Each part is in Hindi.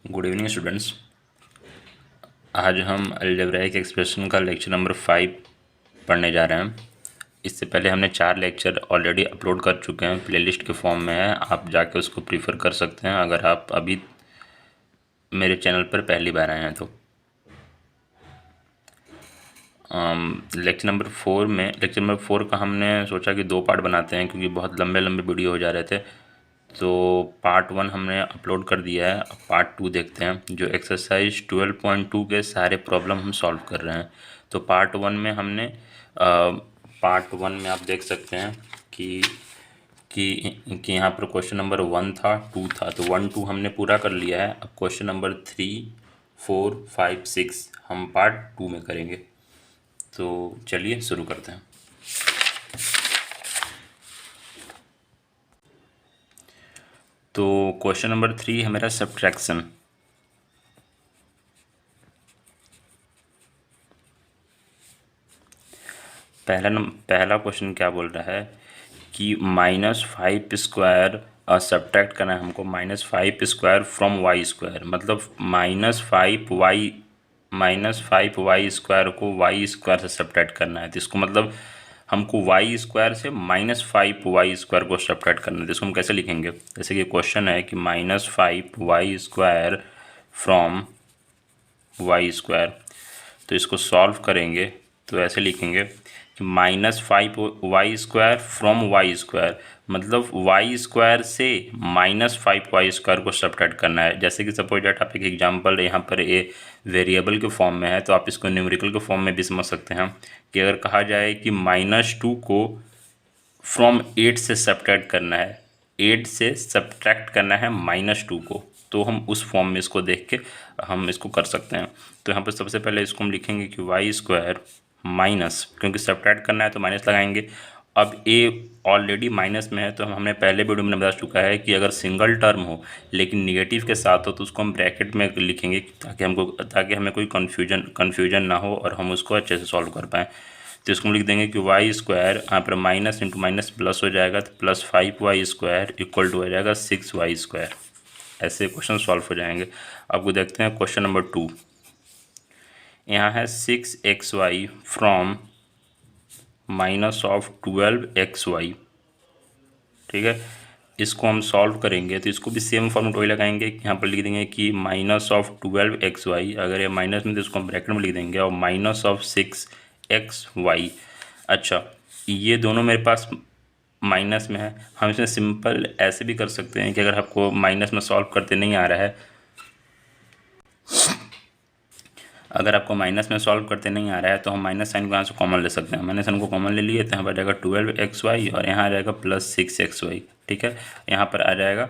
Good evening students. आज हम अलजेब्राइक एक्सप्रेशन का लेक्चर नंबर 5 पढ़ने जा रहे हैं। इससे पहले हमने 4 लेक्चर ऑलरेडी अपलोड कर चुके हैं, प्लेलिस्ट के फॉर्म में है, आप जाके उसको प्रीफर कर सकते हैं अगर आप अभी मेरे चैनल पर पहली बार आए हैं तो। लेक्चर नंबर 4 का हमने सोचा कि 2 पार्ट बनाते हैं क्योंकि बहुत लंबे लंबे वीडियो हो जा रहे थे। तो पार्ट 1 हमने अपलोड कर दिया है, अब पार्ट 2 देखते हैं। जो एक्सरसाइज 12.2 के सारे प्रॉब्लम हम सॉल्व कर रहे हैं। तो पार्ट 1 में हमने पार्ट 1 में आप देख सकते हैं कि यहाँ पर क्वेश्चन नंबर 1 था, 2 था, तो 1 2 हमने पूरा कर लिया है। अब क्वेश्चन नंबर 3 4 5 6 हम पार्ट 2 में करेंगे। तो चलिए शुरू करते हैं। तो क्वेश्चन नंबर 3 है मेरा सब्ट्रैक्शन। पहला क्वेश्चन क्या बोल रहा है कि -5 स्क्वायर सब्ट्रैक्ट करना है हमको, -5 स्क्वायर फ्रॉम वाई स्क्वायर, मतलब -5y स्क्वायर को वाई स्क्वायर से सब्ट्रैक्ट करना है। तो इसको मतलब हमको वाई स्क्वायर से -5y स्क्वायर को सब्ट्रैक्ट करना है। तो इसको हम कैसे लिखेंगे? जैसे कि क्वेश्चन है कि -5y square from y square, तो इसको सॉल्व करेंगे तो ऐसे लिखेंगे कि -5y square from y square, मतलब वाई स्क्वायर से -5y स्क्वायर को सब्ट्रैक्ट करना है। जैसे कि सपोज डेट आप एक एग्जांपल यहाँ पर ए वेरिएबल के फॉर्म में है तो आप इसको न्यूमेरिकल के फॉर्म में भी समझ सकते हैं कि अगर कहा जाए कि -2 को फ्रॉम 8 से सब्ट्रैक्ट करना है, 8 से सब्ट्रैक्ट करना है -2 को, तो हम उस फॉर्म में इसको देख के हम इसको कर सकते हैं। तो यहाँ पर सबसे पहले इसको हम लिखेंगे कि वाई स्क्वायर माइनस, क्योंकि सब्ट्रैक्ट करना है तो माइनस लगाएंगे। अब ए ऑलरेडी माइनस में है तो हमने पहले वीडियो में बता चुका है कि अगर सिंगल टर्म हो लेकिन निगेटिव के साथ हो तो उसको हम ब्रैकेट में लिखेंगे ताकि हमें कोई कन्फ्यूजन ना हो और हम उसको अच्छे से सॉल्व कर पाएँ। तो इसको हम लिख देंगे कि वाई स्क्वायर, यहाँ पर माइनस इंटू माइनस प्लस हो जाएगा, तो +5y स्क्वायर इक्वल टू हो जाएगा 6y स्क्वायर। ऐसे क्वेश्चन सॉल्व हो जाएंगे। आपको देखते हैं क्वेश्चन नंबर 2। यहाँ है 6xy फ्रॉम -12xy, ठीक है। इसको हम सॉल्व करेंगे तो इसको भी सेम फॉर्मूला वही लगाएंगे, यहाँ पर लिख देंगे कि -12xy, अगर ये माइनस में तो इसको हम ब्रैकेट में लिख देंगे, और -6xy। अच्छा, ये दोनों मेरे पास माइनस में है, हम इसमें सिंपल ऐसे भी कर सकते हैं कि अगर आपको माइनस में सॉल्व करते नहीं आ रहा है, अगर आपको माइनस में सॉल्व करते नहीं आ रहा है तो हम माइनस साइन को यहाँ से कॉमन ले सकते हैं। माइनस साइन को कॉमन ले लिए तो यहाँ पर आ जाएगा 12xy और यहाँ आ जाएगा +6xy, ठीक है। यहाँ पर आ जाएगा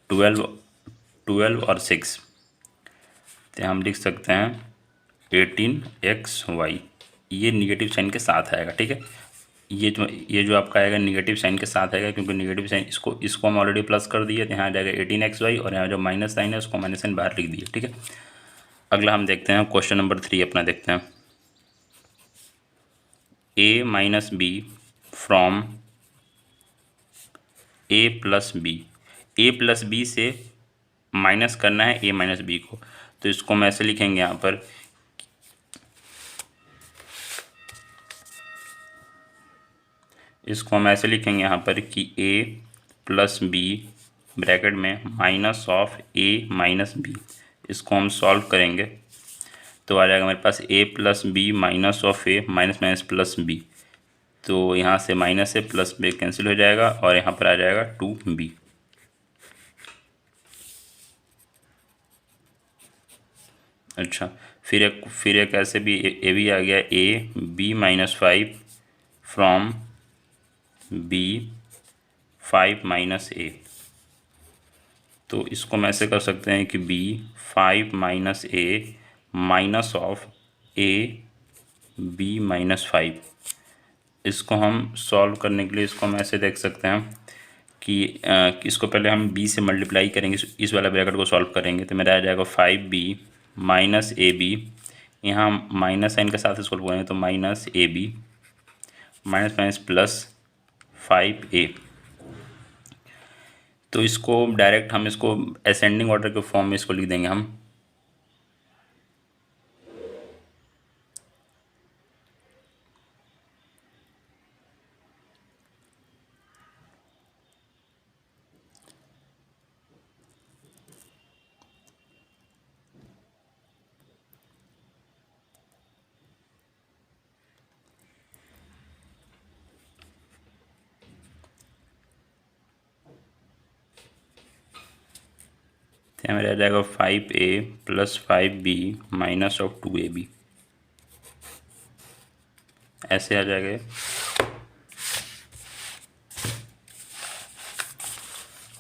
12 और 6, तो हम लिख सकते हैं 18xy। ये निगेटिव साइन के साथ आएगा, ठीक है। ये जो आपका आएगा निगेटिव साइन के साथ आएगा, क्योंकि निगेटिव साइन इसको हम ऑलरेडी प्लस कर दिए, तो यहाँ आ जाएगा 18xy और यहाँ जो माइनस साइन है उसको माइनस साइन बाहर लिख दिए, ठीक है। अगला हम देखते हैं क्वेश्चन नंबर 3 अपना देखते हैं। a minus b from a plus b से माइनस करना है a माइनस बी को, तो इसको हम ऐसे लिखेंगे यहाँ पर, इसको हम ऐसे लिखेंगे यहाँ पर कि a प्लस बी ब्रैकेट में minus of a minus b. इसको हम सॉल्व करेंगे तो आ जाएगा मेरे पास a plus b minus of a minus minus plus b, तो यहाँ से माइनस से प्लस b कैंसिल हो जाएगा और यहाँ पर आ जाएगा 2b। अच्छा, फिर एक ऐसे भी ए भी आ गया, a b minus 5 from b 5 minus a, तो इसको हम ऐसे कर सकते हैं कि b 5 minus a minus of a b minus 5। इसको हम सॉल्व करने के लिए इसको हम ऐसे देख सकते हैं कि इसको पहले हम b से मल्टीप्लाई करेंगे, इस वाला ब्रैकेट को सॉल्व करेंगे तो मेरा आ जाएगा 5b माइनस ए बी, यहाँ माइनस साइन के साथ इसको करेंगे तो minus a b minus minus plus 5a। तो इसको डायरेक्ट हम इसको असेंडिंग ऑर्डर के फॉर्म में इसको लिख देंगे हम। तो हमें रह जाएगा 5a plus 5b minus of 2ab, ऐसे आ जाएगा।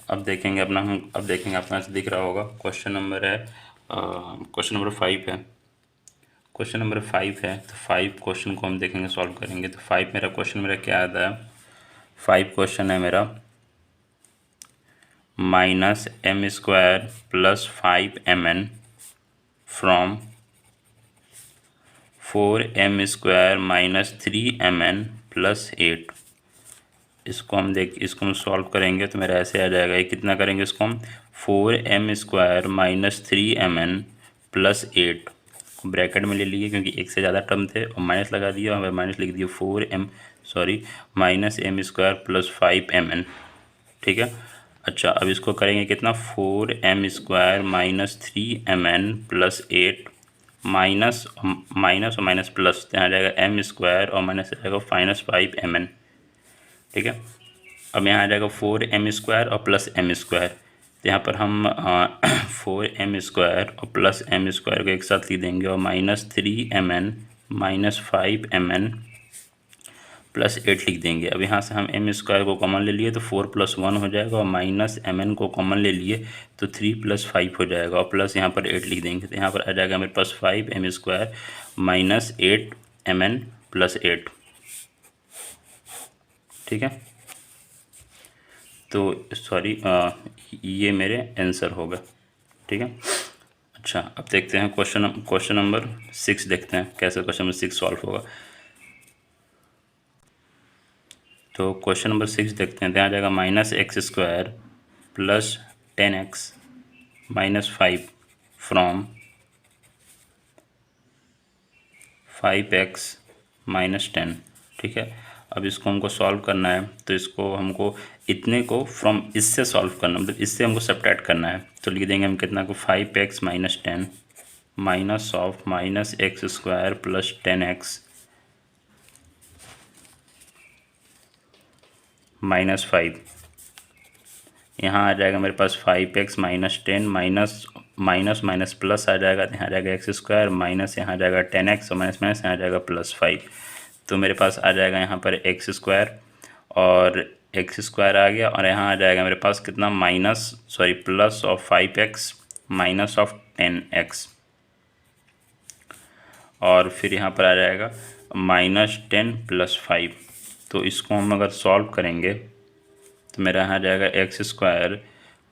अब देखेंगे अपना, हम अब देखेंगे अपना से दिख रहा होगा क्वेश्चन नंबर है, क्वेश्चन नंबर 5 है। क्वेश्चन नंबर 5 है, तो 5 क्वेश्चन को हम देखेंगे, सॉल्व करेंगे। तो 5 मेरा क्वेश्चन मेरा क्या आता है, 5 क्वेश्चन है मेरा minus m square plus 5mn from 4m square minus 3mn plus 8। इसको हम सॉल्व करेंगे तो मेरा ऐसे आ जाएगा। ये कितना करेंगे इसको हम, 4m square minus 3mn plus 8 bracket में ले लिए क्योंकि एक से ज़्यादा टर्म थे और माइनस लगा दिया, हमें माइनस लिख दिया 4m minus m square plus 5mn। ठीक है। अच्छा, अब इसको करेंगे कितना, 4m square minus 3mn plus 8 minus minus और माइनस प्लस, तो यहाँ आ जाएगा m स्क्वायर और माइनस आ जाएगा माइनस 5mn। ठीक है। अब यहाँ आ जाएगा 4m स्क्वायर और प्लस m स्क्वायर, तो यहाँ पर हम 4m स्क्वायर और प्लस m स्क्वायर को एक साथ लिख देंगे और minus 3mn minus 5mn plus 8 लिख देंगे। अब यहाँ से हम m स्क्वायर को कॉमन ले लिए तो 4 + 1 हो जाएगा और माइनस mn को कॉमन ले लिए तो 3 + 5 हो जाएगा और प्लस यहाँ पर 8 लिख देंगे। तो यहाँ पर आ जाएगा मेरे पास 5m square minus 8mn plus 8। ठीक है। तो सॉरी, ये मेरे आंसर होगा। ठीक है। अच्छा, अब देखते हैं क्वेश्चन नंबर 6 देखते हैं कैसे क्वेश्चन नंबर 6 सॉल्व होगा। तो क्वेश्चन नंबर 6 देखते हैं। तो यहाँ आ जाएगा minus x square plus 10x minus 5 from 5x minus 10। ठीक है। अब इसको हमको सॉल्व करना है, तो इसको हमको इतने को फ्रॉम इससे सॉल्व करना, मतलब इससे हमको सब्ट्रैक्ट करना है। तो लिख देंगे हम कितना को, 5x minus 10 minus of minus x square plus 10x minus 5। यहाँ आ जाएगा मेरे पास 5x minus 10 minus minus minus plus आ जाएगा, तो यहाँ आ जाएगा एक्स स्क्वायर माइनस यहाँ आ जाएगा 10x और माइनस माइनस यहाँ आ जाएगा प्लस 5। तो मेरे पास आ जाएगा यहाँ पर एक्स स्क्वायर और एक्स स्क्वायर आ गया और यहाँ आ जाएगा मेरे पास कितना, plus of 5x minus of 10x और फिर यहाँ पर आ जाएगा माइनस 10 प्लस 5। तो इसको हम अगर सॉल्व करेंगे तो मेरा यहाँ आ जाएगा एक्स स्क्वायर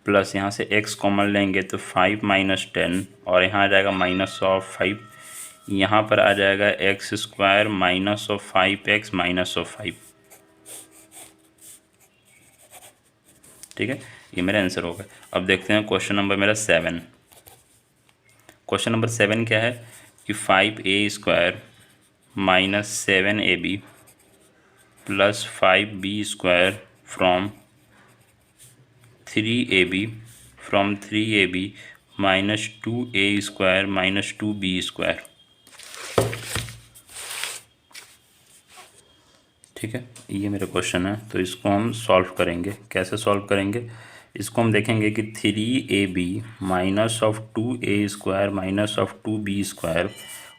प्लस यहाँ से x कॉमन लेंगे तो 5 माइनस 10 और यहाँ आ जाएगा माइनस ऑफ 5। यहाँ पर आ जाएगा x square minus of 5x minus of 5। ठीक है, ये मेरा आंसर होगा। अब देखते हैं क्वेश्चन नंबर मेरा 7। क्वेश्चन नंबर 7 क्या है कि 5a square minus 7ab plus 5b square from 3ab minus 2a square minus 2b square. ठीक है, ये मेरा क्वेश्चन है। तो इसको हम सॉल्व करेंगे। कैसे सॉल्व करेंगे, इसको हम देखेंगे कि 3ab minus of 2a square minus of 2b square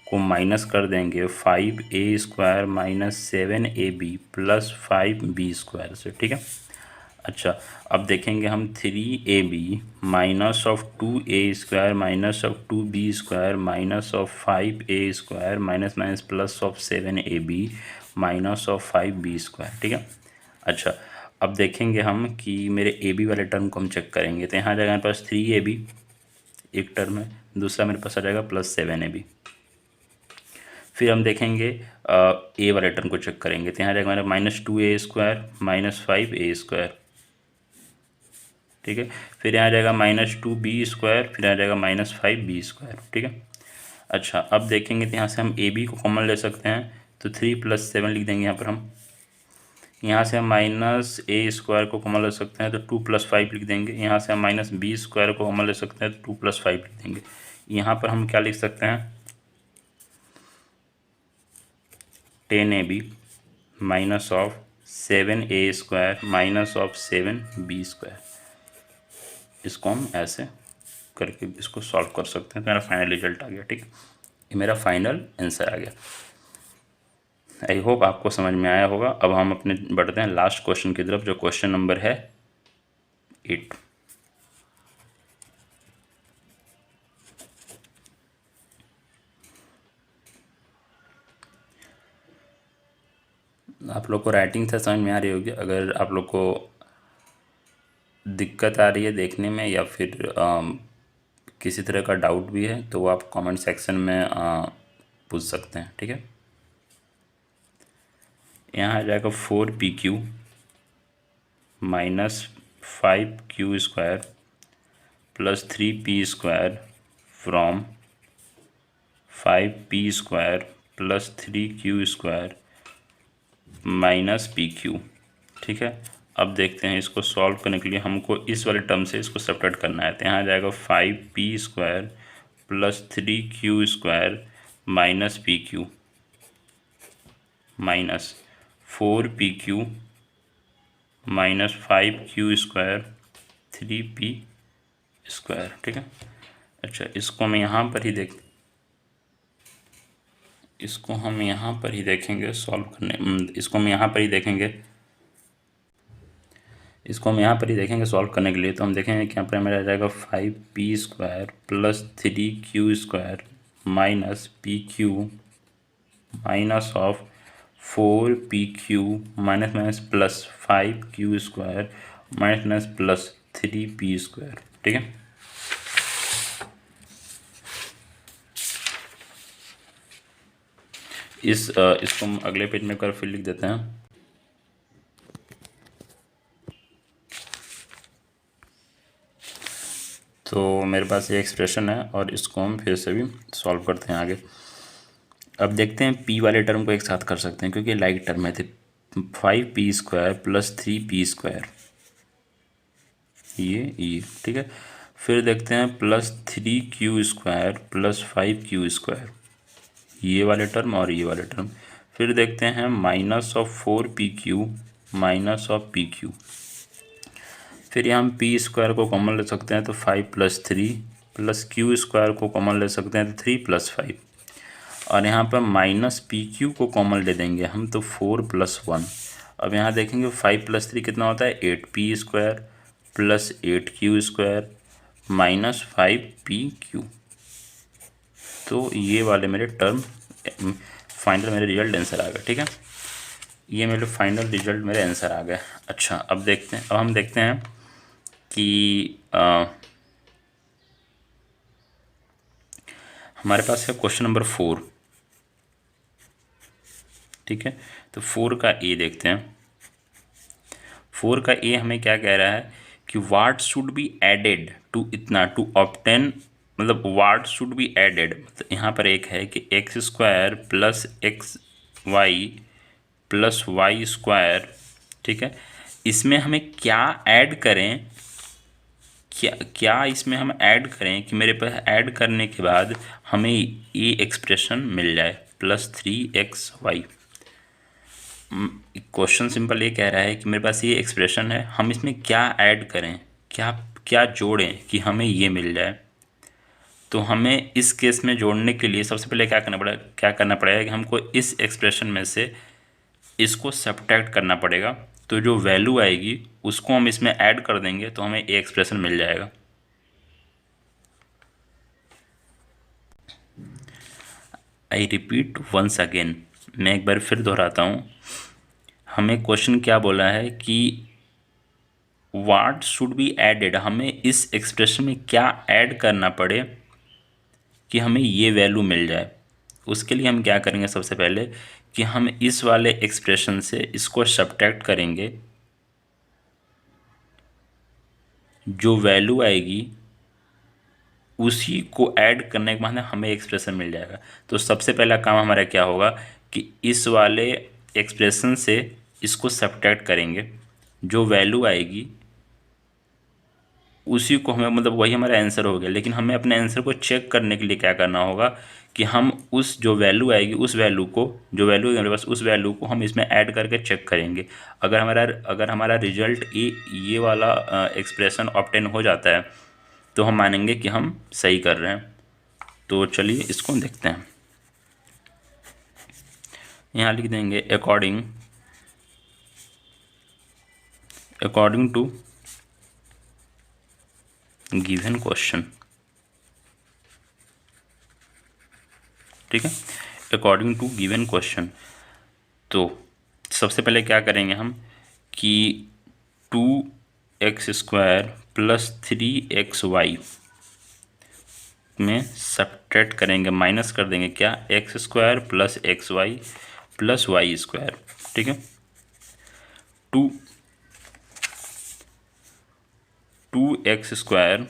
को माइनस कर देंगे 5a square minus 7ab plus 5b square से। ठीक है। अच्छा, अब देखेंगे हम 3ab minus of 2a square minus of 2b square minus of 5a square minus minus plus of 7ab minus of 5b square. ठीक है। अच्छा, अब देखेंगे हम कि मेरे ab वाले टर्म को हम चेक करेंगे। तो यहाँ आ जाएगा मेरे पास 3ab एक टर्म है, दूसरा मेरे पास आ जाएगा प्लस 7ab। फिर हम देखेंगे ए वाले टर्म को चेक करेंगे। तो यहाँ आ जाएगा मेरा minus 2a square minus 5a square ठीक है। फिर यहाँ जाएगा -2b², फिर यहाँ जाएगा -5b², ठीक है। अच्छा, अब देखेंगे तो यहाँ से हम ab को कॉमन ले सकते हैं, तो 3 + 7 लिख देंगे यहाँ पर हम। यहाँ से हम -a² को कॉमन ले सकते हैं, तो 2 + 5 लिख देंगे। यहाँ से हम -b² को कॉमन ले सकते हैं, तो 2 + 5 लिख देंगे। यहाँ पर हम क्या लिख सकते हैं, 10ab -7a² -7b²। इसको हम ऐसे करके इसको सॉल्व कर सकते हैं, तो मेरा फाइनल रिजल्ट आ गया, ठीक है। ये मेरा फाइनल आंसर आ गया। आई होप आपको समझ में आया होगा। अब हम अपने बढ़ते हैं लास्ट क्वेश्चन की तरफ, जो क्वेश्चन नंबर है 8। आप लोग को राइटिंग से समझ में आ रही होगी। अगर आप लोग को दिक्कत आ रही है देखने में या फिर किसी तरह का डाउट भी है, तो वो आप कमेंट सेक्शन में पूछ सकते हैं, ठीक है। यहाँ आ जाएगा 4pq -5q² + 3p² from 5p² + 3q² -pq, ठीक है। अब देखते हैं, इसको सॉल्व करने के लिए हमको इस वाले टर्म से इसको सब्ट्रैक्ट करना है। तो यहाँ आ जाएगा 5p² + 3q² -pq -4pq -5q² 3p², ठीक है। अच्छा, इसको हम यहाँ पर ही देखेंगे सॉल्व करने, इसको हम यहाँ पर ही देखेंगे सॉल्व करने के लिए। तो हम देखेंगे कि यहाँ पर हमें आ जाएगा 5p² + 3q² -pq -4pq -5q² -3p², ठीक है। इसको हम अगले पेज में कर फिर लिख देते हैं। तो मेरे पास ये एक्सप्रेशन है और इसको हम फिर से भी सॉल्व करते हैं आगे। अब देखते हैं p वाले टर्म को एक साथ कर सकते हैं, क्योंकि लाइक टर्म है। थे 5p² + 3p², ये ठीक है। फिर देखते हैं +3q² + 5q², ये वाले टर्म और ये वाले टर्म। फिर देखते हैं -4pq -pq। फिर यहाँ हम p² को कॉमन ले सकते हैं, तो 5 + 3 + q² को कॉमन ले सकते हैं, तो 3 + 5। और यहाँ पर -pq को कॉमन ले देंगे हम, तो 4 + 1। अब यहाँ देखेंगे 5 + 3 कितना होता है, 8p² + 8q² -5pq। तो ये वाले मेरे टर्म फाइनल मेरे रिजल्ट आंसर आ गया, ठीक है। ये मेरे फाइनल रिजल्ट मेरे आंसर आ गए। अच्छा, अब हम देखते हैं कि हमारे पास है क्वेश्चन नंबर 4, ठीक है। तो 4 का ए देखते हैं। 4 का ए हमें क्या कह रहा है कि what should be added to इतना टू ऑब्टेन, मतलब व्हाट शुड बी एडेड, मतलब यहाँ पर एक है कि x² + xy + y², ठीक है। इसमें हमें क्या ऐड करें, क्या इसमें हम ऐड करें कि मेरे पास ऐड करने के बाद हमें ये एक्सप्रेशन मिल जाए +3xy। क्वेश्चन सिंपल ये कह रहा है कि मेरे पास ये एक्सप्रेशन है, हम इसमें क्या ऐड करें, क्या जोड़ें कि हमें ये मिल जाए। तो हमें इस केस में जोड़ने के लिए सबसे पहले क्या करना पड़ेगा कि हमको इस एक्सप्रेशन में से इसको सब्ट्रैक्ट करना पड़ेगा। तो जो वैल्यू आएगी उसको हम इसमें ऐड कर देंगे, तो हमें ये एक्सप्रेशन मिल जाएगा। आई रिपीट वंस अगेन, मैं एक बार फिर दोहराता हूँ। हमें क्वेश्चन क्या बोला है कि व्हाट शुड बी एडेड, हमें इस एक्सप्रेशन में क्या ऐड करना पड़े कि हमें ये वैल्यू मिल जाए। उसके लिए हम क्या करेंगे, सबसे पहले कि हम इस वाले एक्सप्रेशन से इसको सब्ट्रैक्ट करेंगे, जो वैल्यू आएगी उसी को ऐड करने के बाद हमें एक्सप्रेशन मिल जाएगा। तो सबसे पहला काम हमारा क्या होगा कि इस वाले एक्सप्रेशन से इसको सब्ट्रैक्ट करेंगे, जो वैल्यू आएगी उसी को हमें, मतलब वही हमारा आंसर हो गया। लेकिन हमें अपने आंसर को चेक करने के लिए क्या करना होगा कि हम उस जो वैल्यू आएगी उस वैल्यू को, जो वैल्यू हमारे पास उस वैल्यू को हम इसमें ऐड करके चेक करेंगे। अगर हमारा रिजल्ट ये वाला एक्सप्रेशन ऑब्टेन हो जाता है तो हम मानेंगे कि हम सही कर रहे हैं। तो चलिए इसको देखते हैं। यहाँ लिख देंगे अकॉर्डिंग टू गिवन क्वेश्चन। ठीक है, अकॉर्डिंग टू गिवन क्वेश्चन। तो सबसे पहले क्या करेंगे हम कि 2x² प्लस 3xy में सब्ट्रैक्ट करेंगे, माइनस कर देंगे क्या, x² plus xy plus y²। ठीक है, to 2x²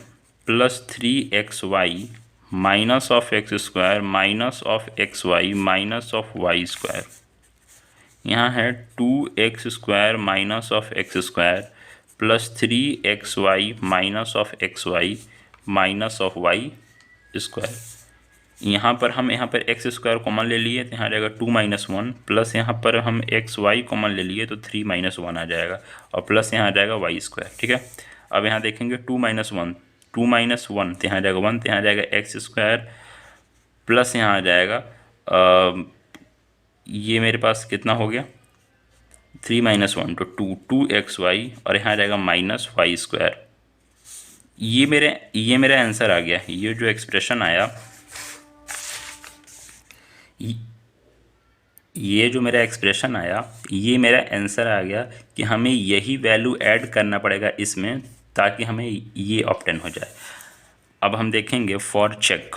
plus 3xy minus of x² minus of xy minus of y²। यहाँ है 2x² minus of x² plus 3xy minus of xy minus of y²। यहाँ पर x² कॉमन ले लिए तो यहाँ आ जाएगा 2 - 1 प्लस यहाँ पर हम xy कॉमन ले लिए तो 3 - 1 आ जाएगा और प्लस यहाँ आ जाएगा y²। ठीक है, अब यहाँ देखेंगे 2 - 1, 2 - 1 तो यहाँ आ जाएगा 1, तो यहाँ आ जाएगा x² प्लस यहाँ आ जाएगा ये मेरे पास कितना हो गया 3 - 1 तो 2xy और यहाँ आ जाएगा माइनस y²। ये मेरा आंसर आ गया। ये जो एक्सप्रेशन आया, ये जो मेरा एक्सप्रेशन आया, ये मेरा आंसर आ गया कि हमें यही वैल्यू ऐड करना पड़ेगा इसमें ताकि हमें ये ऑब्टेन हो जाए। अब हम देखेंगे फॉर चेक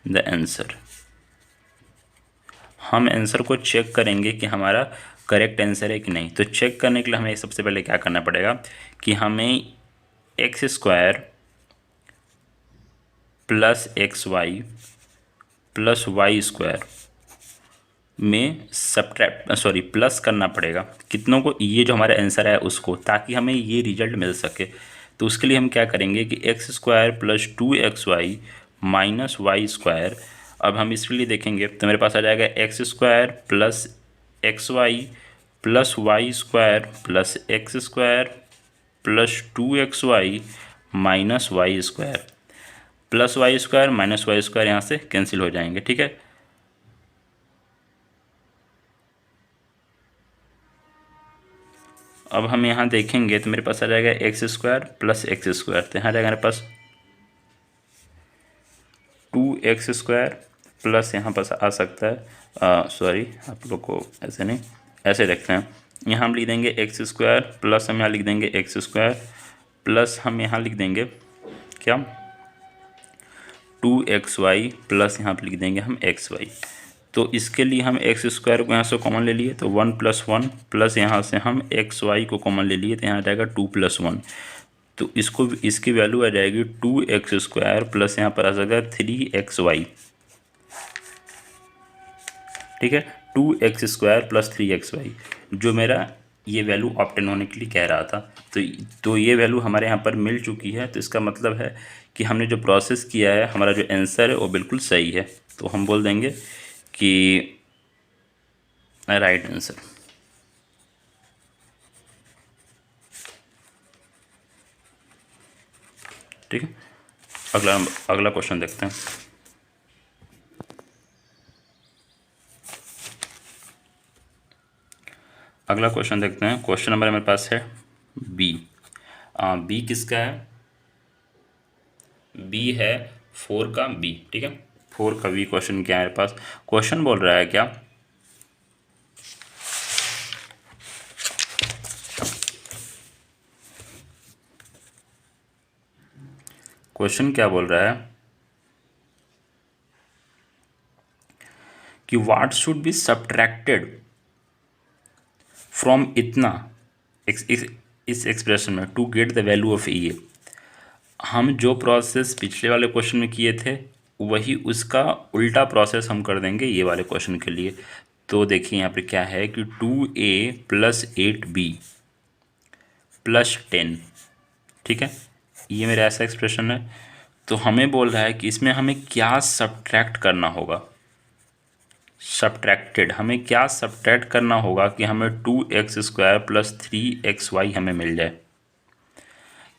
द आंसर। हम आंसर को चेक करेंगे कि हमारा करेक्ट आंसर है कि नहीं। तो चेक करने के लिए हमें सबसे पहले क्या करना पड़ेगा कि हमें x² plus xy plus y² में प्लस करना पड़ेगा कितनों को, ये जो हमारा आंसर है उसको, ताकि हमें ये रिजल्ट मिल सके। तो उसके लिए हम क्या करेंगे कि x² plus 2xy minus y²। अब हम इसके लिए देखेंगे तो मेरे पास आ जाएगा x² plus xy plus y² plus x² plus 2xy minus y² plus y² minus y² यहाँ से कैंसिल हो जाएंगे। ठीक है, अब हम यहाँ देखेंगे तो मेरे पास आ जाएगा x² प्लस x², तो यहाँ आ जाएगा मेरे पास 2x² प्लस यहाँ पास आ सकता है, सॉरी आप लोग को ऐसे नहीं, ऐसे रखते हैं। यहाँ हम लिख देंगे x² प्लस हम यहाँ लिख देंगे x² प्लस हम यहाँ लिख देंगे क्या 2xy प्लस यहाँ पर लिख देंगे हम xy। तो इसके लिए हम x² को यहाँ से कॉमन ले लिए तो 1 + 1 प्लस यहाँ से हम xy को कॉमन ले लिए तो यहाँ आ जाएगा 2 + 1। तो इसकी वैल्यू आ जाएगी 2x² प्लस यहाँ पर आ जाएगा 3xy। ठीक है, 2x² प्लस 3xy जो मेरा ये वैल्यू ऑब्टेन होने के लिए कह रहा था। तो ये वैल्यू हमारे यहाँ पर मिल चुकी है। तो इसका मतलब है कि हमने जो प्रोसेस किया है, हमारा जो आंसर है वो बिल्कुल सही है। तो हम बोल देंगे कि राइट आंसर। ठीक है, अगला क्वेश्चन देखते हैं। अगला क्वेश्चन देखते हैं। क्वेश्चन नंबर मेरे पास है बी। बी किसका है, बी है 4 का बी। ठीक है, 4 का बी क्वेश्चन क्या है मेरे पास। क्वेश्चन बोल रहा है क्या, क्वेश्चन क्या बोल रहा है कि what should be subtracted from इतना इस एक्सप्रेशन में to get the value of a, हम जो प्रोसेस पिछले वाले क्वेश्चन में किए थे वही उसका उल्टा प्रोसेस हम कर देंगे ये वाले क्वेश्चन के लिए। तो देखिए यहाँ पे क्या है कि 2a प्लस 8b प्लस 10, ठीक है, ये मेरा ऐसा एक्सप्रेशन है। तो हमें बोल रहा है कि इसमें हमें क्या सब्ट्रैक्ट करना होगा, सब्ट्रैक्टेड, हमें क्या सब्ट्रैक्ट करना होगा कि हमें 2x² प्लस 3xy हमें मिल जाए।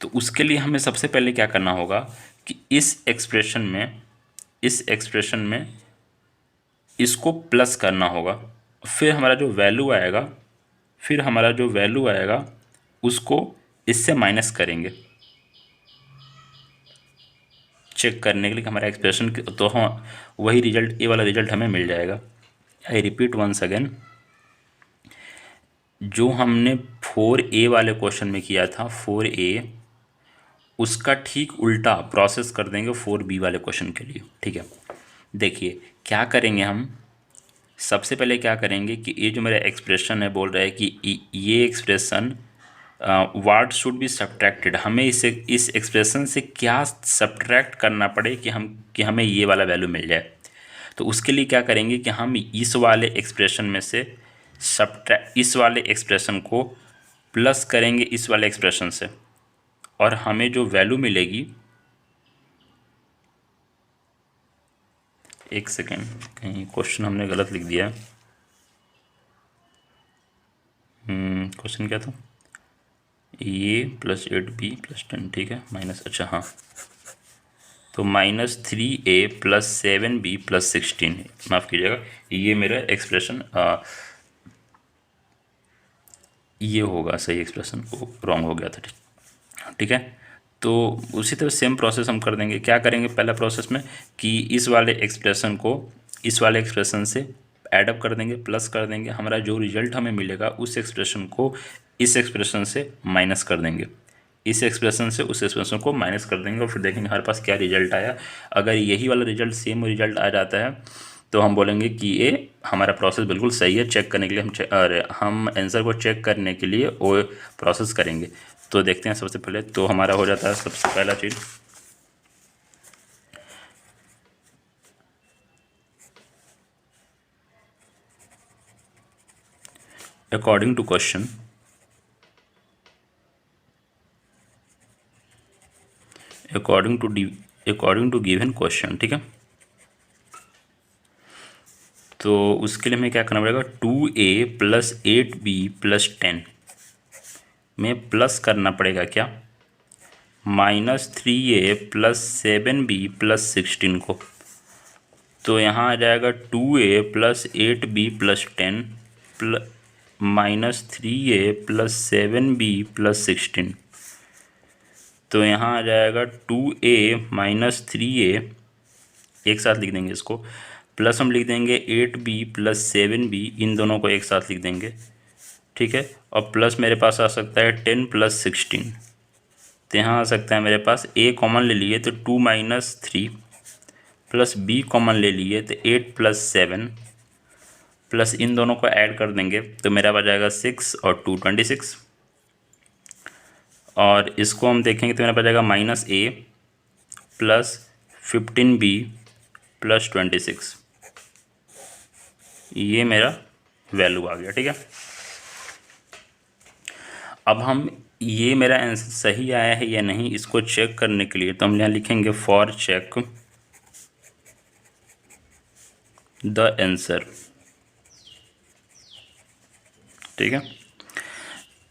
तो उसके लिए हमें सबसे पहले क्या करना होगा कि इस एक्सप्रेशन में इसको प्लस करना होगा, फिर हमारा जो वैल्यू आएगा उसको इससे माइनस करेंगे, चेक करने के लिए कि हमारा एक्सप्रेशन, तो हम वही रिजल्ट, ए वाला रिजल्ट हमें मिल जाएगा। आई रिपीट वंस अगेन, जो हमने 4a वाले क्वेश्चन में किया था 4a, उसका ठीक उल्टा प्रोसेस कर देंगे 4b वाले क्वेश्चन के लिए, ठीक है। देखिए क्या करेंगे हम, सबसे पहले क्या करेंगे कि ये जो मेरा एक्सप्रेशन है बोल रहा है कि ये expression what should be subtracted, हमें इस एक्सप्रेशन से क्या सब्ट्रैक्ट करना पड़े कि हमें ये वाला वैल्यू मिल जाए। तो उसके लिए क्या करेंगे कि हम इस वाले एक्सप्रेशन में से इस वाले एक्सप्रेशन को प्लस करेंगे इस वाले एक्सप्रेशन से, और हमें जो वैल्यू मिलेगी, एक सेकेंड, कहीं क्वेश्चन हमने गलत लिख दिया है। क्वेश्चन क्या था, ये प्लस 8b प्लस 10, ठीक है, माइनस, अच्छा हाँ, तो -3a प्लस 7b प्लस 16, माफ़ कीजिएगा, ये मेरा एक्सप्रेशन ये होगा सही एक्सप्रेशन, रॉन्ग हो गया था, ठीक है। तो उसी तरह सेम प्रोसेस हम कर देंगे। क्या करेंगे पहला प्रोसेस में कि इस वाले एक्सप्रेशन से ऐडअप कर देंगे, प्लस कर देंगे, हमारा जो रिजल्ट हमें मिलेगा उस एक्सप्रेशन को इस एक्सप्रेशन से माइनस कर देंगे, इस एक्सप्रेशन से उस एक्सप्रेशन को माइनस कर देंगे, और फिर देखेंगे हमारे पास क्या रिजल्ट आया। अगर यही वाला रिजल्ट, सेम रिजल्ट आ जाता है, तो हम बोलेंगे कि ये हमारा प्रोसेस बिल्कुल सही है। चेक करने के लिए हम आंसर को चेक करने के लिए वो प्रोसेस करेंगे। तो देखते हैं, सबसे पहले तो हमारा हो जाता है सबसे पहला चीज़, according to question, according to given question, ठीक है। तो उसके लिए हमें क्या करना पड़ेगा, 2a प्लस 8b प्लस 10 में प्लस करना पड़ेगा क्या, -3a प्लस 7b प्लस 16 को। तो यहाँ आ जाएगा 2a plus 8b plus 10 -3a plus 7b plus 16। तो यहाँ आ जाएगा 2a माइनस 3a, एक साथ लिख देंगे इसको, प्लस हम लिख देंगे 8b प्लस 7b, इन दोनों को एक साथ लिख देंगे, ठीक है। और प्लस मेरे पास आ सकता है 10 प्लस 16, तो यहाँ आ सकता है मेरे पास a कॉमन ले लिए तो 2 माइनस 3, प्लस b कॉमन ले लिए तो 8 प्लस 7, प्लस इन दोनों को ऐड कर देंगे तो मेरा बच जाएगा 6 और 2 26, और इसको हम देखेंगे तो मेरा बच जाएगा -a प्लस 15b प्लस 26, ये मेरा वैल्यू आ गया, ठीक है। अब हम ये मेरा आंसर सही आया है या नहीं इसको चेक करने के लिए तो हम यहाँ लिखेंगे फॉर चेक द आंसर, ठीक है।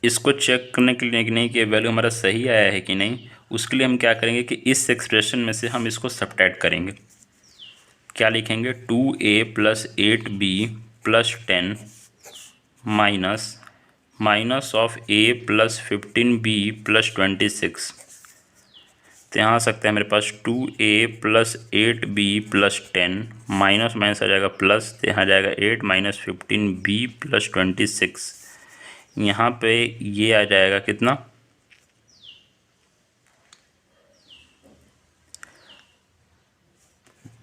इसको चेक करने के लिए कि नहीं कि वैल्यू हमारा सही आया है कि नहीं, उसके लिए हम क्या करेंगे कि इस एक्सप्रेशन में से हम इसको सब्ट्रैक्ट करेंगे। क्या लिखेंगे, 2a plus 8b plus 10 minus of a plus 15b plus 26। तो यहाँ आ सकता है मेरे पास 2a plus 8b plus 10 minus minus आ जाएगा प्लस, तो यहाँ आ जाएगा 8 माइनस 15b प्लस 26। यहाँ पे ये आ जाएगा कितना,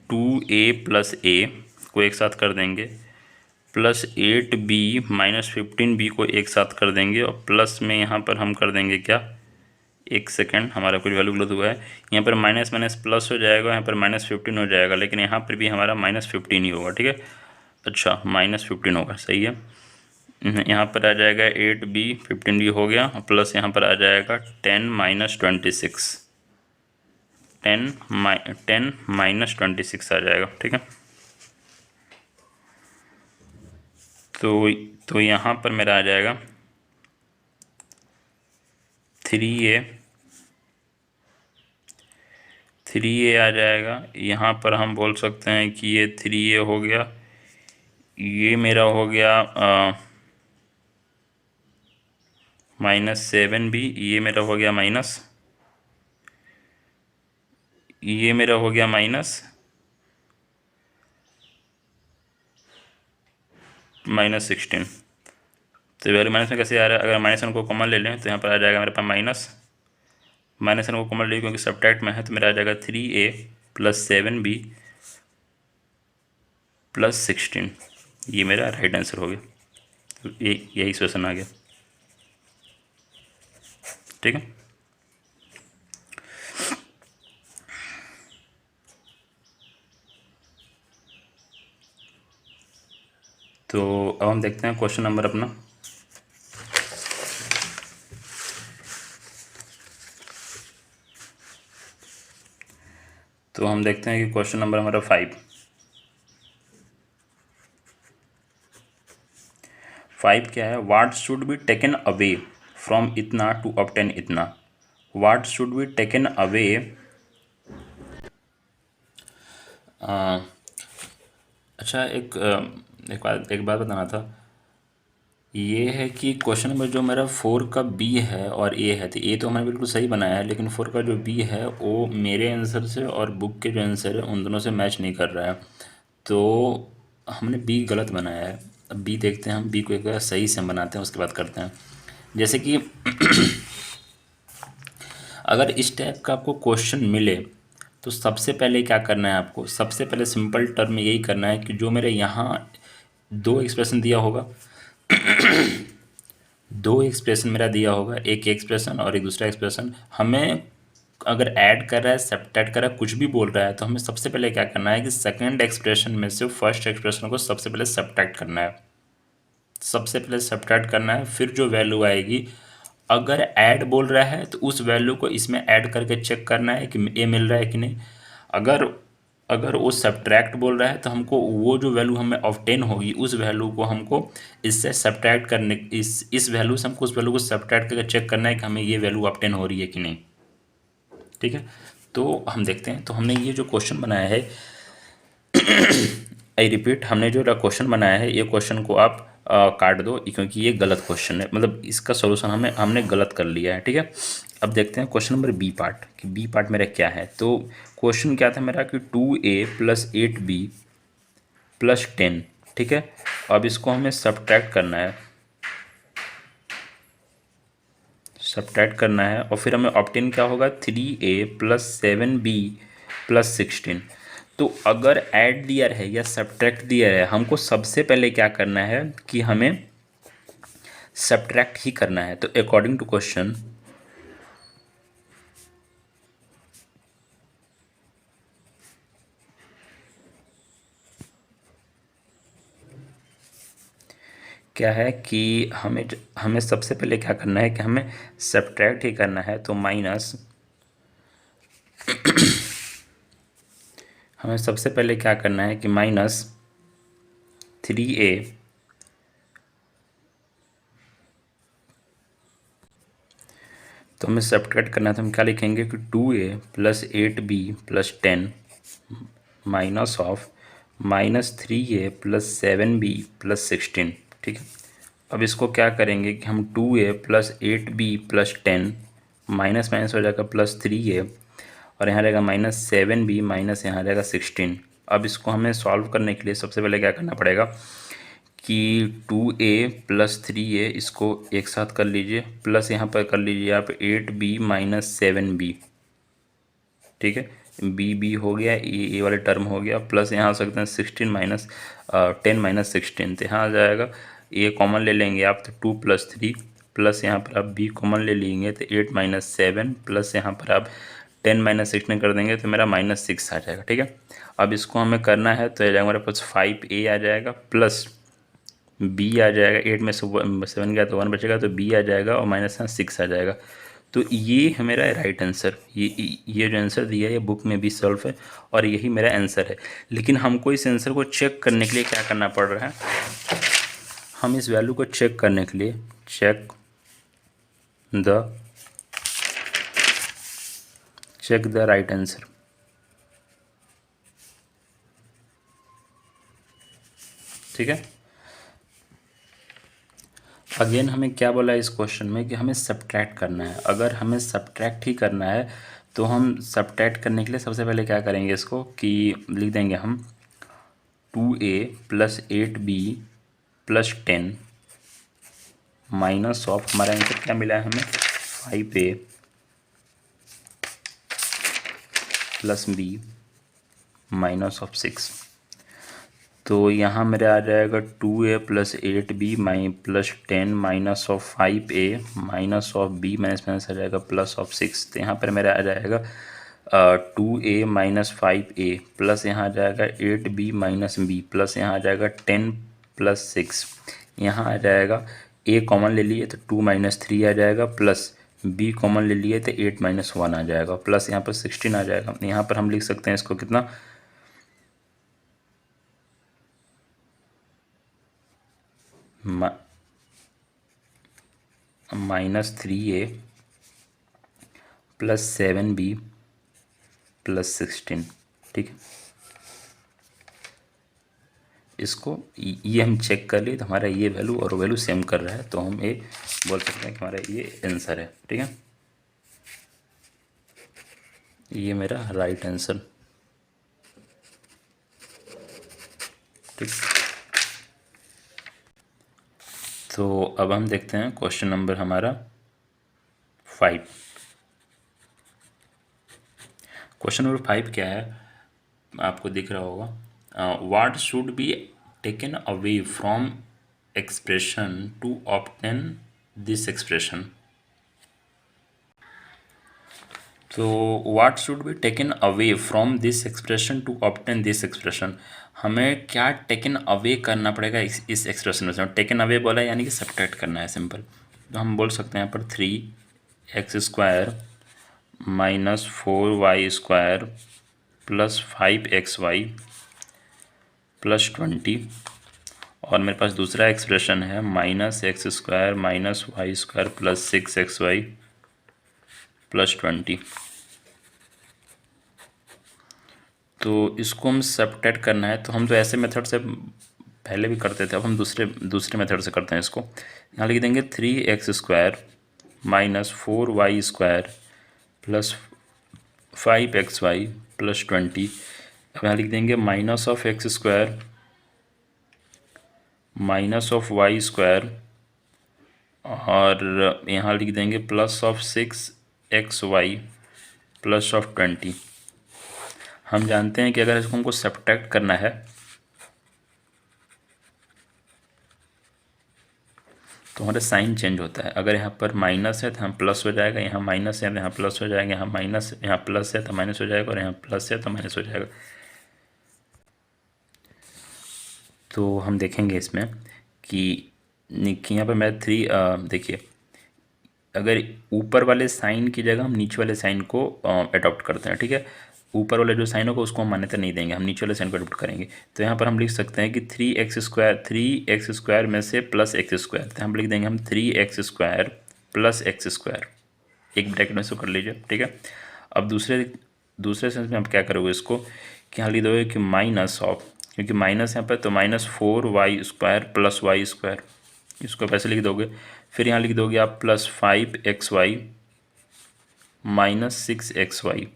2a प्लस a को एक साथ कर देंगे, प्लस 8b माइनस 15b को एक साथ कर देंगे और प्लस में यहाँ पर हम कर देंगे क्या, एक सेकेंड, हमारा कुछ वैल्यू गलत हुआ है, यहाँ पर माइनस माइनस प्लस हो जाएगा, यहाँ पर -15 हो जाएगा, लेकिन यहाँ पर भी हमारा -15 ही होगा, ठीक है। अच्छा, -15 होगा, सही है। यहाँ पर आ जाएगा 8b, 15b हो गया, प्लस यहाँ पर आ जाएगा 10 माइनस 26, 10 माइनस 26 आ जाएगा, ठीक है। तो यहाँ पर मेरा आ जाएगा 3a आ जाएगा। यहाँ पर हम बोल सकते हैं कि ये 3a हो गया, ये मेरा हो गया -7b, ये मेरा हो गया ये मेरा हो गया -16। तो वैल्यू माइनस में कैसे आ रहा है, अगर -1 को कॉमन ले लें तो यहाँ पर आ जाएगा मेरे पास -1 को कॉमन ले, क्योंकि सब्ट्रैक्ट में है, तो मेरा आ जाएगा 3a + 7b + 16। ये मेरा राइट आंसर हो गया। तो यही क्वेश्चन आ गया, ठीक है। तो अब हम देखते हैं क्वेश्चन नंबर अपना। तो हम देखते हैं कि क्वेश्चन नंबर हमारा 5 क्या है, what should be taken away from इतना टू ऑब्टेन इतना। What should be taken away, अच्छा एक बात बताना था, ये है कि क्वेश्चन नंबर जो मेरा 4 का बी है और ए है, तो ए तो हमने बिल्कुल सही बनाया है, लेकिन 4 का जो बी है वो मेरे आंसर से और बुक के जो आंसर है उन दोनों से मैच नहीं कर रहा है, तो हमने बी गलत बनाया है। अब बी देखते हैं, हम बी को एक बार सही से हम बनाते हैं, उसके बाद करते हैं। जैसे कि अगर इस टाइप का आपको क्वेश्चन मिले तो सबसे पहले क्या करना है आपको, सबसे पहले सिंपल टर्म में यही करना है कि जो मेरे यहाँ दो एक्सप्रेशन दिया होगा दो एक्सप्रेशन मेरा दिया होगा, एक एक्सप्रेशन और एक दूसरा एक्सप्रेशन, हमें अगर ऐड कर रहा है, सब्ट्रैक्ट कर रहा है, कुछ भी बोल रहा है, तो हमें सबसे पहले क्या करना है कि सेकंड एक्सप्रेशन में से फर्स्ट एक्सप्रेशन को सबसे पहले सब्ट्रैक्ट करना है, सबसे पहले सब्ट्रैक्ट करना है, फिर जो वैल्यू आएगी, अगर ऐड बोल रहा है तो उस वैल्यू को इसमें ऐड करके चेक करना है कि ए मिल रहा है कि नहीं। अगर अगर वो सब्ट्रैक्ट बोल रहा है तो हमको वो जो वैल्यू हमें ऑब्टेन होगी उस वैल्यू को हमको इससे सब्ट्रैक्ट करने, इस वैल्यू से हमको उस वैल्यू को सब्ट्रैक्ट करके चेक करना है कि हमें ये वैल्यू ऑब्टेन हो रही है कि नहीं, ठीक है। तो हम देखते हैं, तो हमने ये जो क्वेश्चन बनाया है आई रिपीट, हमने जो क्वेश्चन बनाया है, ये क्वेश्चन को आप काट दो, क्योंकि ये गलत क्वेश्चन है, मतलब इसका सॉल्यूशन हमने गलत कर लिया है, ठीक है। अब देखते हैं क्वेश्चन नंबर बी पार्ट, कि बी पार्ट मेरा क्या है। तो क्वेश्चन क्या था मेरा कि 2a + 8b + 10, ठीक है। अब इसको हमें सब्ट्रैक्ट करना है और फिर हमें ऑब्टेन क्या होगा, 3a + 7b + 16। तो अगर ऐड दिया है या सब्ट्रैक्ट दिया है, हमको सबसे पहले क्या करना है कि हमें सब्ट्रैक्ट ही करना है। तो अकॉर्डिंग टू क्वेश्चन क्या है कि हमें सबसे पहले क्या करना है कि हमें सब्ट्रैक्ट ही करना है। तो माइनस हमें सबसे पहले क्या करना है कि -3a तो हमें सब्ट्रैक्ट करना है, तो हम क्या लिखेंगे कि 2a + 8b + 10 -3a + 7b + 16, ठीक है। अब इसको क्या करेंगे कि हम 2a + 8b + 10 माइनस माइनस हो जाएगा +3a और यहाँ रहेगा -7b माइनस यहाँ रहेगा 16। अब इसको हमें सॉल्व करने के लिए सबसे पहले क्या करना पड़ेगा कि 2a + 3a इसको एक साथ कर लीजिए, प्लस यहाँ पर कर लीजिए आप 8b - 7b, ठीक है। बी हो गया, ए वाले टर्म हो गया, प्लस यहाँ आ सकते हैं 16 माइनस 10 माइनस 16, तो यहाँ आ जाएगा ए कॉमन ले लेंगे आप तो 2 + 3, प्लस यहाँ पर आप बी कॉमन ले लेंगे तो 8 माइनस 7, प्लस यहाँ पर आप 10 माइनस 16 कर देंगे तो मेरा -6 आ जाएगा। ठीक है, अब इसको हमें करना है तो आ जाएगा हमारे पास 5a आ जाएगा, प्लस बी आ जाएगा, 8 में से 7 गया तो 1 बचेगा, तो बी आ जाएगा और माइनस 6 आ जाएगा। तो ये है मेरा राइट आंसर। ये जो आंसर दिया है ये बुक में भी सॉल्व है और यही मेरा आंसर है। लेकिन हमको इस आंसर को चेक करने के लिए क्या करना पड़ रहा है, हम इस वैल्यू को चेक करने के लिए चेक द राइट आंसर। ठीक है, अगेन हमें क्या बोला है इस क्वेश्चन में कि हमें सब्ट्रैक्ट करना है। अगर हमें सब्ट्रैक्ट ही करना है तो हम सब्ट्रैक्ट करने के लिए सबसे पहले क्या करेंगे, इसको कि लिख देंगे हम 2a + 8b + 10 माइनस ऑफ, हमारा आंसर क्या मिला है हमें 5a + b माइनस ऑफ 6। तो यहाँ मेरा आ जाएगा 2a + 8b + 10 minus of 5a minus of b minus आ जाएगा प्लस ऑफ 6। तो यहाँ पर मेरा आ जाएगा 2a - 5a प्लस यहाँ आ जाएगा 8b - b प्लस यहाँ आ जाएगा 10 + 6। यहाँ आ जाएगा a कॉमन ले लिए तो 2 - 3 आ जाएगा, प्लस b कॉमन ले लिए तो 8 - 1 आ जाएगा, प्लस यहाँ पर 16 आ जाएगा। यहाँ पर हम लिख सकते हैं इसको कितना -3a + 7b + 16। ठीक है, इसको ये हम चेक कर लिए तो हमारा ये वैल्यू और वैल्यू सेम कर रहा है, तो हम ये बोल सकते हैं कि हमारा ये आंसर है। ठीक है, ये मेरा राइट आंसर। ठीक, तो अब हम देखते हैं क्वेश्चन नंबर हमारा 5। क्वेश्चन नंबर 5 क्या है, आपको दिख रहा होगा, what should be taken away from expression to obtain this expression. तो what should be taken away from this expression to obtain this expression, हमें क्या टेकन अवे करना पड़ेगा इस एक्सप्रेशन में। टेकन अवे बोला यानी कि सब्ट्रैक्ट करना है, सिंपल। तो हम बोल सकते हैं यहाँ पर 3x² - 4y² + 5xy + 20, और मेरे पास दूसरा एक्सप्रेशन है -x² - y² + 6xy + 20। तो इसको हम सब्ट्रैक्ट करना है, तो हम तो ऐसे मेथड से पहले भी करते थे, अब हम दूसरे मेथड से करते हैं इसको। यहाँ लिख देंगे 3x² - 4y² + 5xy + 20। अब यहाँ लिख देंगे -(x²) -(y²) और यहाँ लिख देंगे +6xy + 20। हम जानते हैं कि अगर इसको हमको सब्ट्रैक्ट करना है तो हमारा साइन चेंज होता है। अगर यहाँ पर माइनस है तो यहाँ प्लस हो जाएगा, यहाँ माइनस है तो यहाँ प्लस हो जाएगा, यहाँ प्लस है तो माइनस हो जाएगा, और यहाँ प्लस है तो माइनस हो जाएगा। तो हम देखेंगे इसमें कि यहाँ पर मैं 3 देखिए, अगर ऊपर वाले साइन की जगह हम नीचे वाले साइन को अडॉप्ट करते हैं। ठीक है, ऊपर वाला जो साइन होगा उसको हम मान्यता नहीं देंगे, हम नीचे वाले साइन को अडॉप्ट करेंगे। तो यहाँ पर हम लिख सकते हैं कि 3x² में से +x², तो हम लिख देंगे हम 3x² + x², एक ब्रैकेट में से कर लीजिए। ठीक है, अब दूसरे सेंस में हम क्या करोगे इसको कि यहाँ लिख दोगे कि माइनस ऑफ, क्योंकि माइनस यहाँ पर तो -4y² + y², इसको पैसे लिख दोगे। फिर यहाँ लिख दोगे आप +5xy - 6xy,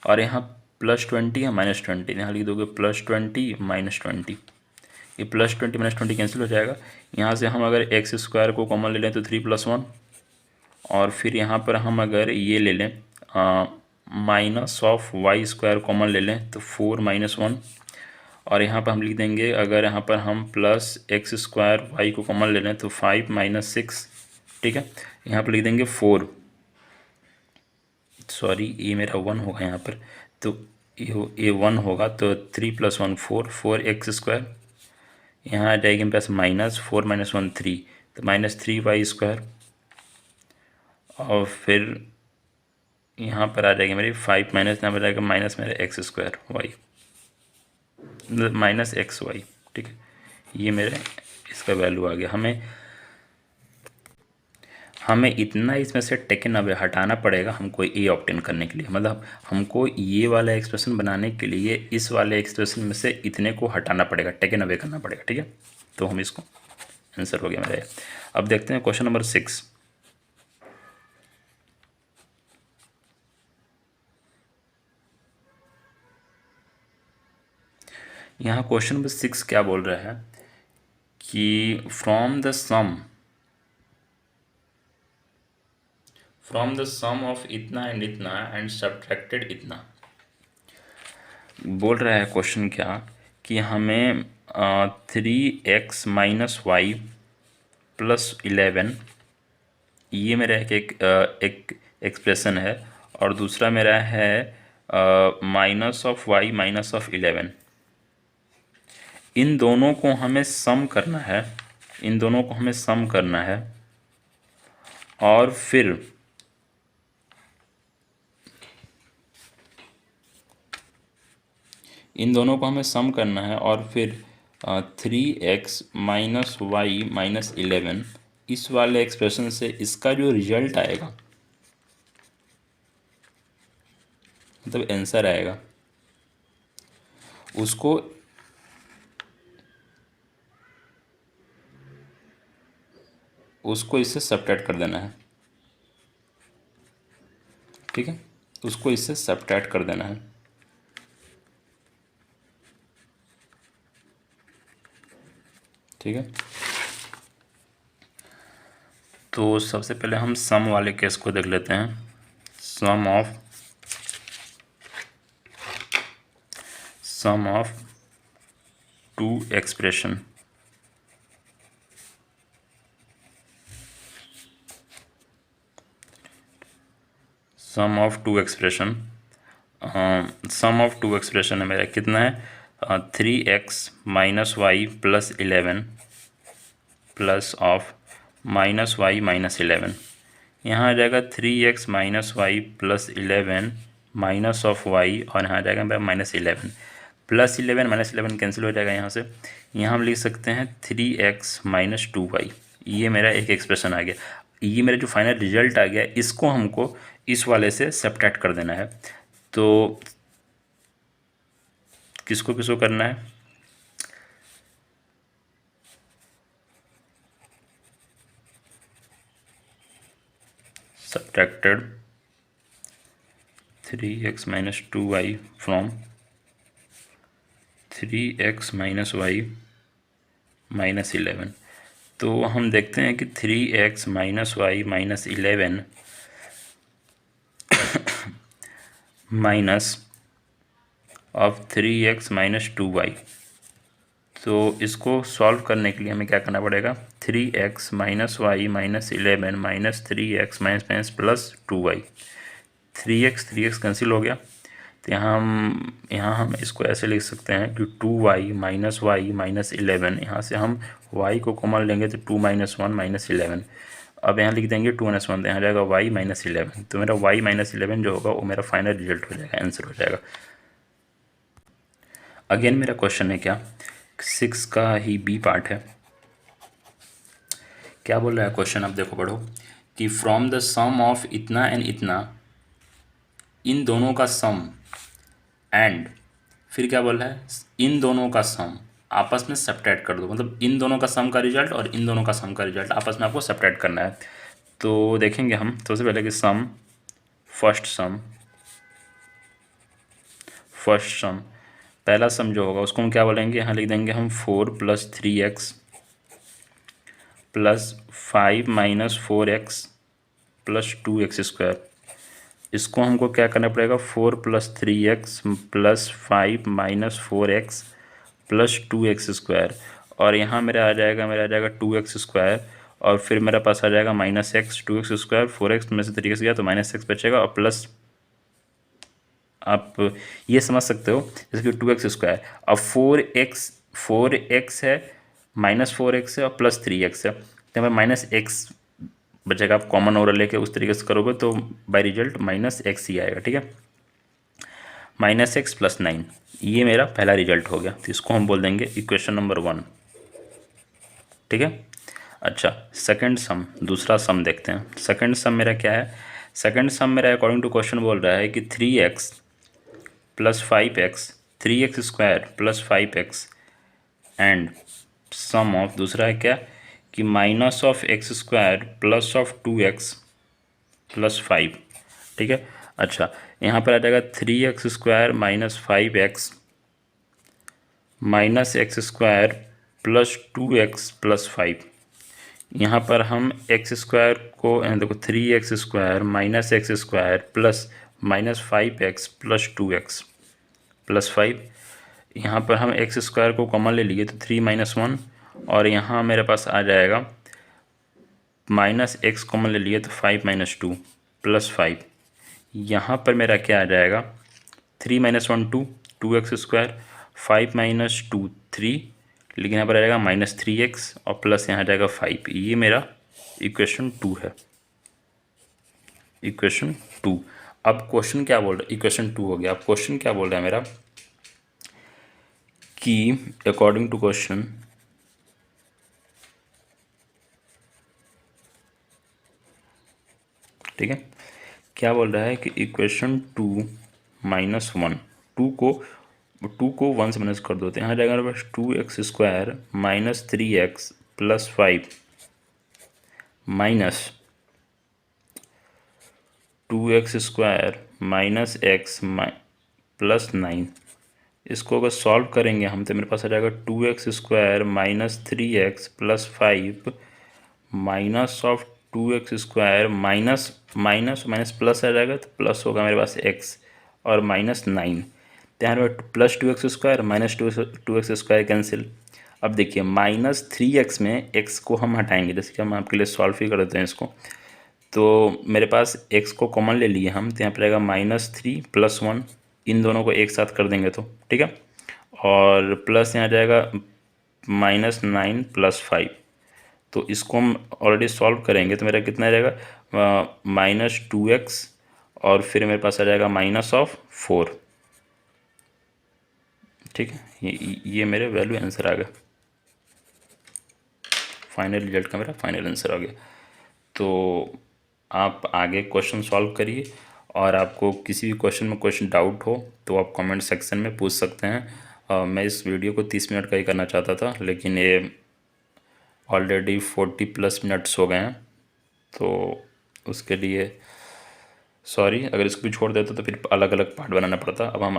और यहाँ +20 है -20, यहाँ लिख दोगे +20 - 20। ये +20 - 20 कैंसिल हो जाएगा। यहाँ से हम अगर x² को कॉमन ले लें तो 3 + 1, और फिर यहाँ पर हम अगर ये ले लें minus of y square common ले लें तो 4 - 1, और यहाँ पर हम लिख देंगे, अगर यहाँ पर हम प्लस एक्स स्क्वायर वाई को कॉमन ले लें तो 5 - 6, ठीक है। यहाँ पर लिख देंगे 4, सॉरी ये मेरा 1 होगा यहाँ पर, तो ये 1 होगा, तो 3 + 1 4, 4x स्क्वायर, यहाँ आ जाएगी मेरे पास माइनस 4 - 1 3, तो -3y², और फिर यहाँ पर आ जाएगी मेरी 5 माइनस, यहाँ पर जाएगा माइनस मेरा x² y, -xy, ठीक है। ये मेरे इसका वैल्यू आ गया। हमें इतना इसमें से टेकन अवे हटाना पड़ेगा हमको ए ऑब्टेन करने के लिए, मतलब हमको ये वाला एक्सप्रेशन बनाने के लिए इस वाले एक्सप्रेशन में से इतने को हटाना पड़ेगा, टेकन अवे करना पड़ेगा, ठीक है। तो हम इसको, आंसर हो गया मेरा। अब देखते हैं क्वेश्चन नंबर 6। यहाँ क्वेश्चन नंबर 6 क्या बोल रहा है कि फ्रॉम द सम ऑफ इतना एंड इतना एंड सब्ट्रैक्टेड इतना। बोल रहा है क्वेश्चन क्या कि हमें 3x - y + 11, ये मेरा एक एक्सप्रेशन है, और दूसरा मेरा है माइनस ऑफ y - 11। इन दोनों को हमें सम करना है, और फिर इन दोनों को हमें सम करना है, और फिर 3x - y - 11, इस वाले एक्सप्रेशन से इसका जो रिजल्ट आएगा, मतलब आंसर आएगा, उसको इससे सब्ट्रैक्ट कर देना है, ठीक है। उसको इससे सब्ट्रैक्ट कर देना है, ठीक है। तो सबसे पहले हम सम वाले केस को देख लेते हैं। Sum of two expression, sum of two expression है मेरा, कितना है 3x - y + 11 plus of -y - 11। यहाँ आ जाएगा 3x - y + 11 minus of y, और यहाँ आ जाएगा मेरा -11, +11 -11 कैंसिल हो जाएगा यहाँ से। यहाँ हम लिख सकते हैं 3x - 2y, ये मेरा एक एक्सप्रेशन आ गया। ये मेरा जो फाइनल रिजल्ट आ गया, इसको हमको इस वाले से सब्ट्रैक्ट कर देना है। तो किसको किसको करना है, subtracted 3x - 2y from 3x - y - 11। तो हम देखते हैं कि 3x - y - 11 minus of 3x - 2y। तो इसको सॉल्व करने के लिए हमें क्या करना पड़ेगा, 3x - y - 11 minus 3x minus plus 2y, 3x cancel हो गया। तो यहाँ हम इसको ऐसे लिख सकते हैं कि 2y - y - 11, यहाँ से हम y को कॉमन लेंगे तो 2 - 1 - 11। अब यहाँ लिख देंगे 2 - 1, तो यहाँ जाएगा y - 11, तो मेरा y - 11 जो होगा वो मेरा फाइनल रिजल्ट हो जाएगा, आंसर हो जाएगा। अगेन मेरा क्वेश्चन है क्या, 6 का ही बी पार्ट है। क्या बोल रहा है क्वेश्चन, अब देखो पढ़ो, कि फ्रॉम द सम ऑफ इतना एंड इतना, इन दोनों का सम, एंड फिर क्या बोल रहा है, इन दोनों का सम आपस में सब्ट्रैक्ट कर दो, मतलब इन दोनों का सम का रिजल्ट और इन दोनों का सम का रिजल्ट आपस में आपको सब्ट्रैक्ट करना है। तो देखेंगे हम सबसे पहले कि फर्स्ट सम पहला सम जो होगा उसको हम क्या बोलेंगे, यहाँ लिख देंगे हम 4 + 3x + 5 - 4x + 2x²। इसको हमको क्या करना पड़ेगा, 4 + 3x + 5 - 4x + 2x², और यहाँ मेरा आ जाएगा 2x², और फिर मेरे पास आ जाएगा -x, 2x², 4x में से 3x गया तो -x बचेगा, और प्लस आप ये समझ सकते हो जैसे कि 2x², अब 4x है, -4x है और +3x है, तो हमें -x बचेगा। आप कॉमन ओवर लेके उस तरीके से करोगे तो बाय रिजल्ट -x ही आएगा, ठीक है। -x + 9, ये मेरा पहला रिजल्ट हो गया, तो इसको हम बोल देंगे इक्वेशन नंबर 1, ठीक है। अच्छा, सेकंड सम, दूसरा सम देखते हैं। सेकंड सम मेरा क्या है, सेकंड सम मेरा अकॉर्डिंग टू क्वेश्चन बोल रहा है कि 3x + 5x, 3x² + 5x and some of, दूसरा है क्या कि -(x²) + 2x + 5, ठीक है। अच्छा, यहाँ पर आ जाएगा 3x² - 5x -x² + 2x + 5। यहाँ पर हम x² को देखो, 3x² - x² plus -5x + 2x + 5, यहाँ पर हम x² को कॉमन ले लिए तो 3 - 1, और यहाँ मेरे पास आ जाएगा -x कॉमन ले लिए तो 5 - 2 + 5, यहाँ पर मेरा क्या आ जाएगा 3 - 1 2, 2x², 5 - 2 3, लेकिन यहाँ पर आ जाएगा -3x और प्लस यहाँ आ जाएगा 5, ये मेरा इक्वेशन 2 है, इक्वेशन 2। अब क्वेश्चन क्या बोल रहा है, इक्वेशन 2 हो गया। अब क्वेश्चन क्या बोल रहा है मेरा कि अकॉर्डिंग टू क्वेश्चन ठीक है, क्या बोल रहा है कि इक्वेशन 2 - 1, 2 को 1 से माइनस कर दो तो यहाँ जाएगा मेरे पास 2x² - 3x + 5 minus 2x² - x + 9। इसको अगर सॉल्व करेंगे हम तो मेरे पास आ जाएगा 2x² - 3x + 5 -(2x²) minus plus आ जाएगा तो प्लस होगा मेरे पास x और -9, तो यहाँ पर +2x² - 2x² कैंसिल। अब देखिए -3x में x को हम हटाएंगे, जैसे कि हम आपके लिए सॉल्व ही कर देते हैं इसको, तो मेरे पास x को कॉमन ले लिए हम, तो यहाँ पर रहेगा -3 + 1, इन दोनों को एक साथ कर देंगे तो ठीक है, और प्लस यहाँ जाएगा -9 + 5, तो इसको हम ऑलरेडी सॉल्व करेंगे तो मेरा कितना रहेगा -2x, और फिर मेरे पास आ जाएगा -4, ठीक है। ये मेरे वैल्यू आंसर आ गया, फाइनल रिजल्ट का मेरा फाइनल आंसर आ गया। तो आप आगे क्वेश्चन सॉल्व करिए, और आपको किसी भी क्वेश्चन में क्वेश्चन डाउट हो तो आप कमेंट सेक्शन में पूछ सकते हैं। मैं इस वीडियो को 30 मिनट का ही करना चाहता था, लेकिन ये ऑलरेडी 40+ मिनट्स हो गए हैं, तो उसके लिए सॉरी। अगर इसको भी छोड़ देते तो फिर अलग अलग पार्ट बनाना पड़ता। अब हम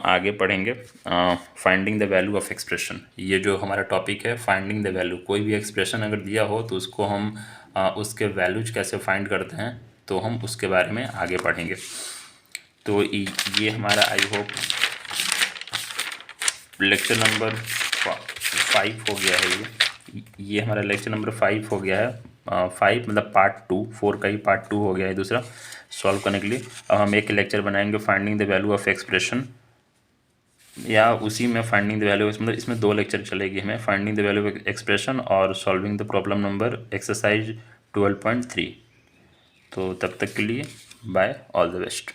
आगे पढ़ेंगे finding the value of expression. ये जो हमारा टॉपिक है फाइंडिंग द वैल्यू, कोई भी एक्सप्रेशन अगर दिया हो तो उसको हम उसके वैल्यूज कैसे फाइंड करते हैं, तो हम उसके बारे में आगे पढ़ेंगे। तो ये हमारा आई होप लेक्चर नंबर 5 हो गया है। ये हमारा लेक्चर नंबर 5 हो गया है। 5 मतलब पार्ट 2, 4 का ही पार्ट 2 हो गया है दूसरा सॉल्व करने के लिए। अब हम एक लेक्चर बनाएंगे finding the value of expression, या उसी में फाइंडिंग द वैल्यू, मतलब इसमें 2 लेक्चर चलेगी हमें, finding the value of expression और solving the problem number exercise 12.3। तो तब तक के लिए बाय, ऑल द बेस्ट।